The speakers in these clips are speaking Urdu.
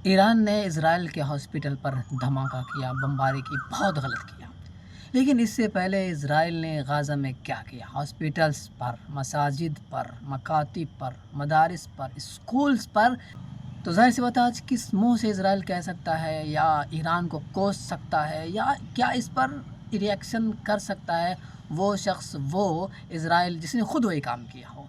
ایران نے اسرائیل کے ہاسپٹل پر دھماکہ کیا، بمباری کی، بہت غلط کیا۔ لیکن اس سے پہلے اسرائیل نے غزہ میں کیا کیا؟ ہاسپٹلز پر، مساجد پر، مکاتب پر، مدارس پر، اسکولز پر۔ تو ظاہر سی بات ہے، آج کس منہ سے اسرائیل کہہ سکتا ہے یا ایران کو کوس سکتا ہے یا کیا اس پر ری ایکشن کر سکتا ہے وہ شخص، وہ اسرائیل جس نے خود وہی کام کیا ہو؟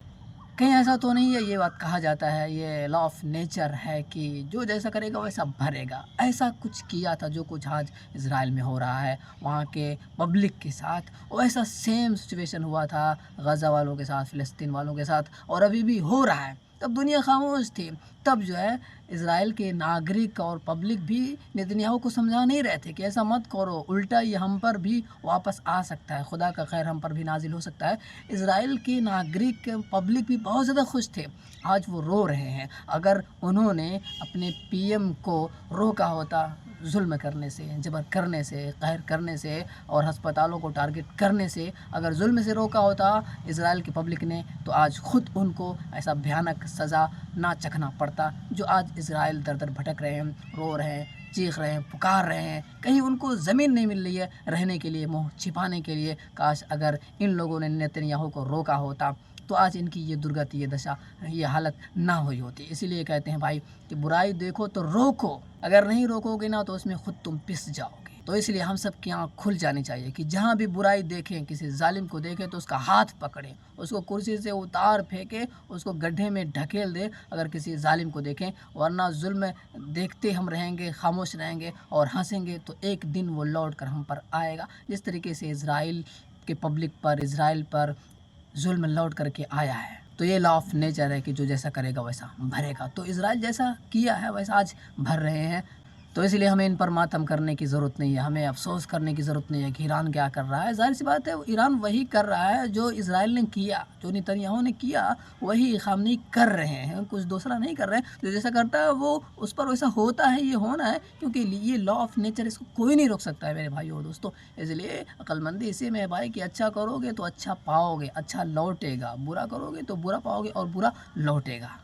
کہیں ایسا تو نہیں ہے؟ یہ بات کہا جاتا ہے، یہ لا آف نیچر ہے کہ جو جیسا کرے گا ویسا بھرے گا۔ ایسا کچھ کیا تھا جو کچھ آج اسرائیل میں ہو رہا ہے وہاں کے پبلک کے ساتھ، ویسا سیم سچویشن ہوا تھا غزہ والوں کے ساتھ، فلسطین والوں کے ساتھ، اور ابھی بھی ہو رہا ہے۔ تب دنیا خاموش تھی، تب جو ہے اسرائیل کے ناگرک اور پبلک بھی نتنیاہو کو سمجھا نہیں رہے تھے کہ ایسا مت کرو، الٹا یہ ہم پر بھی واپس آ سکتا ہے، خدا کا خیر ہم پر بھی نازل ہو سکتا ہے۔ اسرائیل کے ناگرک پبلک بھی بہت زیادہ خوش تھے، آج وہ رو رہے ہیں۔ اگر انہوں نے اپنے پی ایم کو روکا ہوتا ظلم کرنے سے، جبر کرنے سے، قہر کرنے سے اور ہسپتالوں کو ٹارگٹ کرنے سے، اگر ظلم سے روکا ہوتا اسرائیل کی پبلک نے، تو آج خود ان کو ایسا بھیانک سزا نہ چکھنا پڑتا جو آج اسرائیل در در بھٹک رہے ہیں، رو رہے ہیں، چیخ رہے ہیں، پکار رہے ہیں۔ کہیں ان کو زمین نہیں مل رہی ہے رہنے کے لیے، منہ چھپانے کے لیے۔ کاش اگر ان لوگوں نے نتنیاہو کو روکا ہوتا تو آج ان کی یہ درگتی، یہ دشا، یہ حالت نہ ہوئی ہوتی۔ اسی لیے کہتے ہیں بھائی کہ برائی دیکھو تو روکو، اگر نہیں روکو گے نا تو اس میں خود تم پس جاؤ گے۔ تو اس لیے ہم سب کی آنکھ کھل جانی چاہیے کہ جہاں بھی برائی دیکھیں، کسی ظالم کو دیکھیں تو اس کا ہاتھ پکڑیں، اس کو کرسی سے اتار پھینکیں، اس کو گڈھے میں ڈھکیل دیں اگر کسی ظالم کو دیکھیں، ورنہ ظلم دیکھتے ہم رہیں گے، خاموش رہیں گے اور ہنسیں گے تو ایک دن وہ لوٹ کر ہم پر آئے گا، جس طریقے سے اسرائیل کے پبلک پر، اسرائیل پر ظلم لوٹ کر کے آیا ہے۔ تو یہ لا آف نیچر ہے کہ جو جیسا کرے گا ویسا بھرے گا۔ تو اسرائیل جیسا کیا ہے ویسا آج بھر رہے ہیں۔ تو اس لیے ہمیں ان پر ماتم کرنے کی ضرورت نہیں ہے، ہمیں افسوس کرنے کی ضرورت نہیں ہے کہ ایران کیا کر رہا ہے۔ ظاہر سی بات ہے ایران وہی کر رہا ہے جو اسرائیل نے کیا، جو نتنیاہو نے کیا وہی خامنئی کر رہے ہیں، کچھ دوسرا نہیں کر رہے ہیں۔ جو جیسا کرتا ہے وہ اس پر ویسا ہوتا ہے، یہ ہونا ہے، کیونکہ یہ لا آف نیچر، اس کو کوئی نہیں روک سکتا ہے میرے بھائیو اور دوستو۔ اس لیے عقل مندی اسی میں ہے بھائی کہ اچھا کرو گے تو اچھا پاؤ گے، اچھا لوٹے گا، برا کرو گے تو برا پاؤ گے اور برا لوٹے گا۔